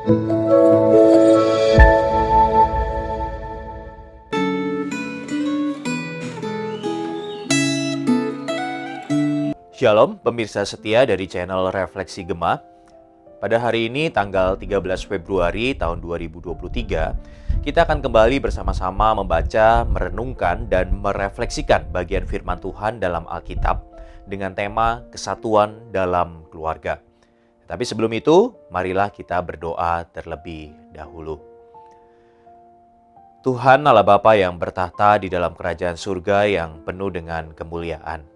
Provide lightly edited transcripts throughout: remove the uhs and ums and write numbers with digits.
Shalom pemirsa setia dari channel Refleksi Gema. Pada hari ini tanggal 13 Februari tahun 2023, kita akan kembali bersama-sama membaca, merenungkan, dan merefleksikan bagian firman Tuhan dalam Alkitab dengan tema kesatuan dalam keluarga. Tapi sebelum itu, marilah kita berdoa terlebih dahulu. Tuhan Allah Bapa yang bertahta di dalam kerajaan surga yang penuh dengan kemuliaan.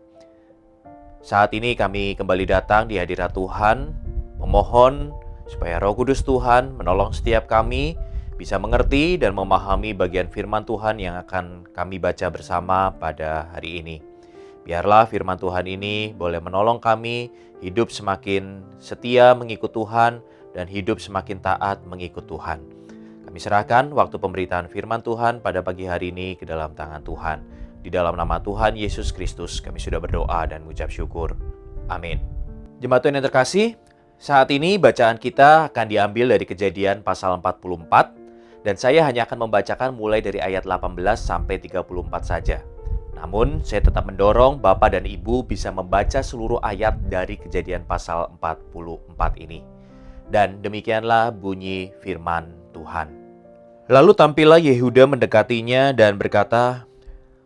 Saat ini kami kembali datang di hadirat Tuhan, memohon supaya Roh Kudus Tuhan menolong setiap kami bisa mengerti dan memahami bagian firman Tuhan yang akan kami baca bersama pada hari ini. Biarlah firman Tuhan ini boleh menolong kami hidup semakin setia mengikut Tuhan dan hidup semakin taat mengikut Tuhan. Kami serahkan waktu pemberitaan firman Tuhan pada pagi hari ini ke dalam tangan Tuhan. Di dalam nama Tuhan Yesus Kristus kami sudah berdoa dan mengucap syukur. Amin. Jemaat Tuhan yang terkasih, saat ini bacaan kita akan diambil dari Kejadian pasal 44 dan saya hanya akan membacakan mulai dari ayat 18 sampai 34 saja. Namun saya tetap mendorong Bapak dan Ibu bisa membaca seluruh ayat dari Kejadian pasal 44 ini. Dan demikianlah bunyi firman Tuhan. Lalu tampillah Yehuda mendekatinya dan berkata,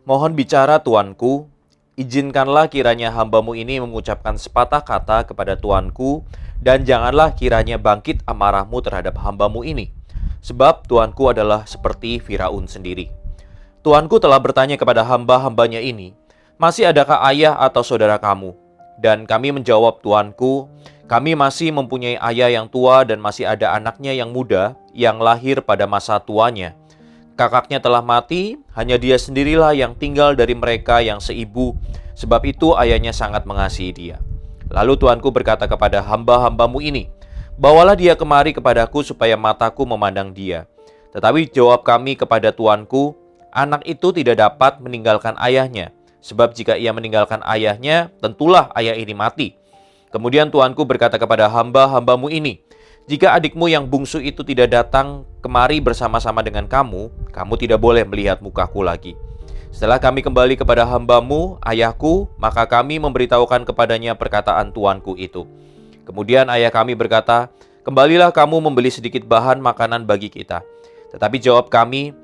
"Mohon bicara tuanku, izinkanlah kiranya hambamu ini mengucapkan sepatah kata kepada tuanku, dan janganlah kiranya bangkit amarahmu terhadap hambamu ini, sebab tuanku adalah seperti Firaun sendiri. Tuanku telah bertanya kepada hamba-hambanya ini, masih adakah ayah atau saudara kamu? Dan kami menjawab, tuanku, kami masih mempunyai ayah yang tua dan masih ada anaknya yang muda yang lahir pada masa tuanya. Kakaknya telah mati, hanya dia sendirilah yang tinggal dari mereka yang seibu, sebab itu ayahnya sangat mengasihi dia. Lalu tuanku berkata kepada hamba-hambamu ini, bawalah dia kemari kepadaku supaya mataku memandang dia. Tetapi jawab kami kepada tuanku, anak itu tidak dapat meninggalkan ayahnya, sebab jika ia meninggalkan ayahnya, tentulah ayah ini mati. Kemudian tuanku berkata kepada hamba-hambamu ini, jika adikmu yang bungsu itu tidak datang kemari bersama-sama dengan kamu, kamu tidak boleh melihat mukaku lagi. Setelah kami kembali kepada hambamu, ayahku, maka kami memberitahukan kepadanya perkataan tuanku itu. Kemudian ayah kami berkata, kembalilah kamu membeli sedikit bahan makanan bagi kita. Tetapi jawab kami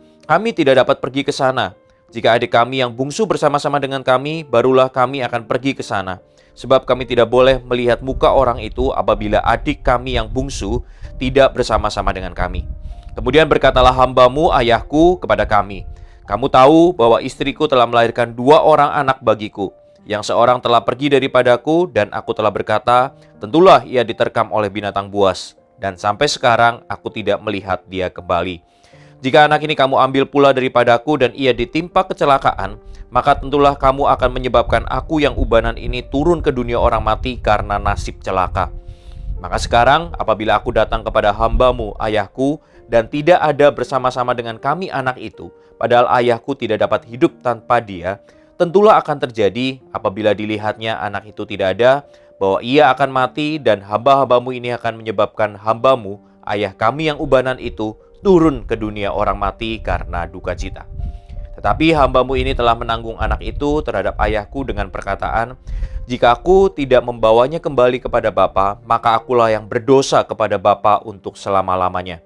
tidak dapat pergi ke sana. Jika adik kami yang bungsu bersama-sama dengan kami, barulah kami akan pergi ke sana. Sebab kami tidak boleh melihat muka orang itu apabila adik kami yang bungsu tidak bersama-sama dengan kami. Kemudian berkatalah hambamu ayahku kepada kami, kamu tahu bahwa istriku telah melahirkan 2 orang anak bagiku, yang seorang telah pergi daripadaku dan aku telah berkata, tentulah ia diterkam oleh binatang buas, dan sampai sekarang aku tidak melihat dia kembali. Jika anak ini kamu ambil pula daripadaku dan ia ditimpa kecelakaan, maka tentulah kamu akan menyebabkan aku yang ubanan ini turun ke dunia orang mati karena nasib celaka. Maka sekarang apabila aku datang kepada hambamu ayahku dan tidak ada bersama-sama dengan kami anak itu, padahal ayahku tidak dapat hidup tanpa dia, tentulah akan terjadi apabila dilihatnya anak itu tidak ada, bahwa ia akan mati dan hamba-hambamu ini akan menyebabkan hambamu, ayah kami yang ubanan itu, turun ke dunia orang mati karena duka cita. Tetapi hambamu ini telah menanggung anak itu terhadap ayahku dengan perkataan, jika aku tidak membawanya kembali kepada bapa, maka akulah yang berdosa kepada bapa untuk selama-lamanya.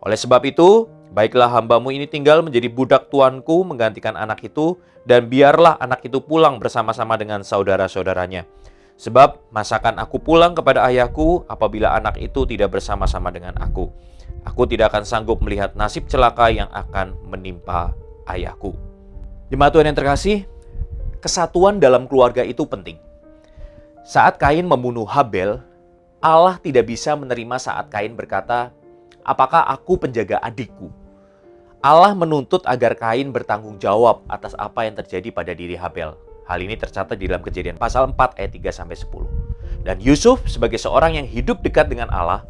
Oleh sebab itu, baiklah hambamu ini tinggal menjadi budak tuanku menggantikan anak itu, dan biarlah anak itu pulang bersama-sama dengan saudara-saudaranya. Sebab masakan aku pulang kepada ayahku apabila anak itu tidak bersama-sama dengan aku. Aku tidak akan sanggup melihat nasib celaka yang akan menimpa ayahku. Jemaat Tuhan yang terkasih, kesatuan dalam keluarga itu penting. Saat Kain membunuh Habel, Allah tidak bisa menerima saat Kain berkata, apakah aku penjaga adikku? Allah menuntut agar Kain bertanggung jawab atas apa yang terjadi pada diri Habel. Hal ini tercatat di dalam Kejadian pasal 4 ayat 3-10. Dan Yusuf sebagai seorang yang hidup dekat dengan Allah,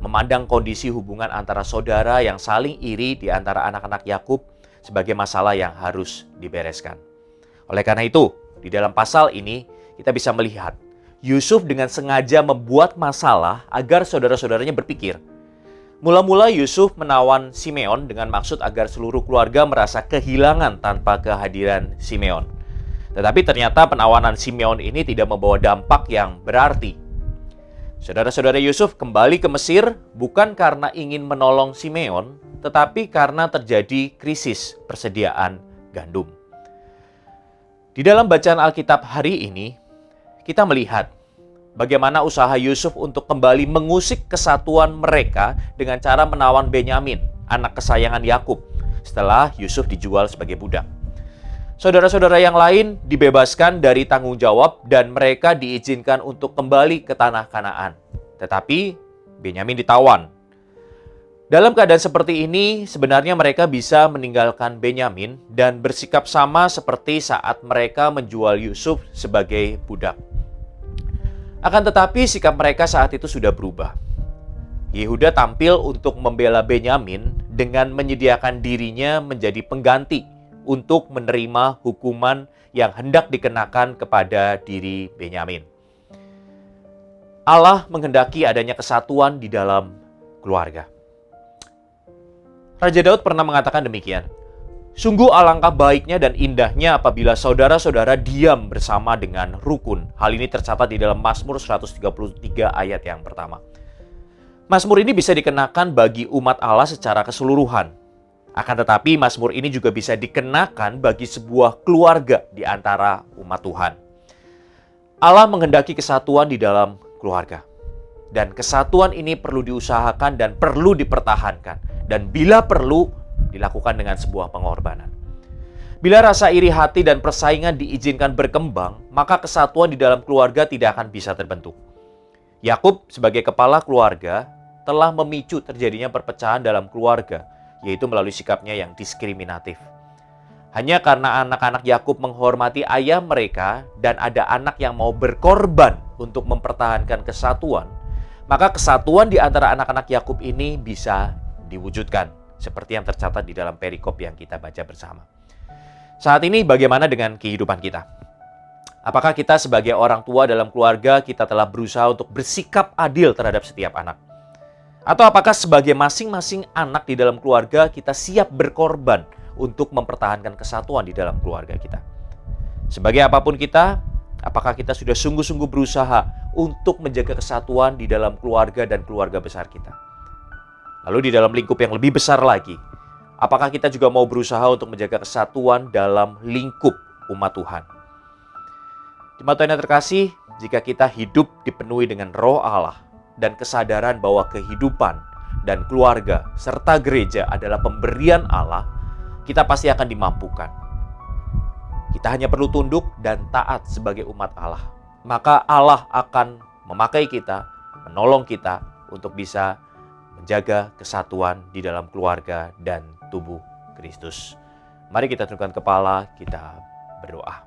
memandang kondisi hubungan antara saudara yang saling iri di antara anak-anak Yakub sebagai masalah yang harus dibereskan. Oleh karena itu, di dalam pasal ini kita bisa melihat Yusuf dengan sengaja membuat masalah agar saudara-saudaranya berpikir, Mula-mula Yusuf menawan Simeon dengan maksud agar seluruh keluarga merasa kehilangan tanpa kehadiran Simeon. Tetapi ternyata penawanan Simeon ini tidak membawa dampak yang berarti. Saudara-saudara Yusuf kembali ke Mesir bukan karena ingin menolong Simeon, tetapi karena terjadi krisis persediaan gandum. Di dalam bacaan Alkitab hari ini, kita melihat bagaimana usaha Yusuf untuk kembali mengusik kesatuan mereka dengan cara menawan Benyamin, anak kesayangan Yakub, setelah Yusuf dijual sebagai budak. Saudara-saudara yang lain dibebaskan dari tanggung jawab dan mereka diizinkan untuk kembali ke tanah Kanaan. Tetapi Benyamin ditawan. Dalam keadaan seperti ini, sebenarnya mereka bisa meninggalkan Benyamin dan bersikap sama seperti saat mereka menjual Yusuf sebagai budak. Akan tetapi sikap mereka saat itu sudah berubah. Yehuda tampil untuk membela Benyamin dengan menyediakan dirinya menjadi pengganti untuk menerima hukuman yang hendak dikenakan kepada diri Benyamin. Allah menghendaki adanya kesatuan di dalam keluarga. Raja Daud pernah mengatakan demikian, "Sungguh alangkah baiknya dan indahnya apabila saudara-saudara diam bersama dengan rukun." Hal ini tercatat di dalam Mazmur 133 ayat yang pertama. Mazmur ini bisa dikenakan bagi umat Allah secara keseluruhan. Akan tetapi Mazmur ini juga bisa dikenakan bagi sebuah keluarga di antara umat Tuhan. Allah menghendaki kesatuan di dalam keluarga. Dan kesatuan ini perlu diusahakan dan perlu dipertahankan. Dan bila perlu, dilakukan dengan sebuah pengorbanan. Bila rasa iri hati dan persaingan diizinkan berkembang, maka kesatuan di dalam keluarga tidak akan bisa terbentuk. Yakub sebagai kepala keluarga telah memicu terjadinya perpecahan dalam keluarga, yaitu melalui sikapnya yang diskriminatif. Hanya karena anak-anak Yakub menghormati ayah mereka dan ada anak yang mau berkorban untuk mempertahankan kesatuan, maka kesatuan di antara anak-anak Yakub ini bisa diwujudkan, seperti yang tercatat di dalam perikop yang kita baca bersama. Saat ini bagaimana dengan kehidupan kita? Apakah kita sebagai orang tua dalam keluarga kita telah berusaha untuk bersikap adil terhadap setiap anak? Atau apakah sebagai masing-masing anak di dalam keluarga kita siap berkorban untuk mempertahankan kesatuan di dalam keluarga kita? Sebagai apapun kita, apakah kita sudah sungguh-sungguh berusaha untuk menjaga kesatuan di dalam keluarga dan keluarga besar kita? Lalu di dalam lingkup yang lebih besar lagi, apakah kita juga mau berusaha untuk menjaga kesatuan dalam lingkup umat Tuhan? Jemaat Tuhan yang terkasih, jika kita hidup dipenuhi dengan Roh Allah dan kesadaran bahwa kehidupan dan keluarga serta gereja adalah pemberian Allah, kita pasti akan dimampukan. Kita hanya perlu tunduk dan taat sebagai umat Allah. Maka Allah akan memakai kita, menolong kita untuk bisa menjaga kesatuan di dalam keluarga dan tubuh Kristus. Mari kita tundukkan kepala, kita berdoa.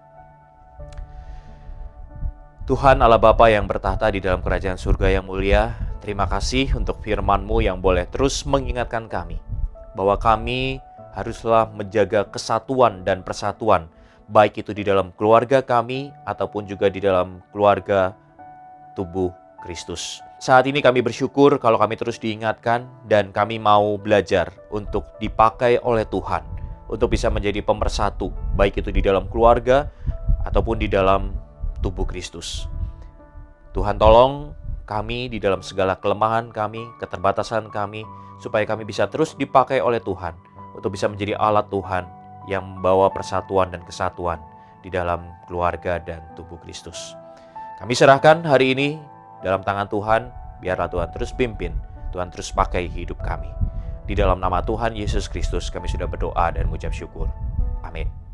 Tuhan Allah Bapa yang bertahta di dalam kerajaan surga yang mulia, terima kasih untuk firman-Mu yang boleh terus mengingatkan kami bahwa kami haruslah menjaga kesatuan dan persatuan, baik itu di dalam keluarga kami ataupun juga di dalam keluarga tubuh Kristus. Saat ini kami bersyukur kalau kami terus diingatkan dan kami mau belajar untuk dipakai oleh Tuhan untuk bisa menjadi pemersatu, baik itu di dalam keluarga ataupun di dalam tubuh Kristus. Tuhan tolong kami di dalam segala kelemahan kami, keterbatasan kami, supaya kami bisa terus dipakai oleh Tuhan untuk bisa menjadi alat Tuhan yang membawa persatuan dan kesatuan di dalam keluarga dan tubuh Kristus. Kami serahkan hari ini dalam tangan Tuhan, biarlah Tuhan terus pimpin, Tuhan terus pakai hidup kami. Di dalam nama Tuhan Yesus Kristus kami sudah berdoa dan mengucap syukur. Amin.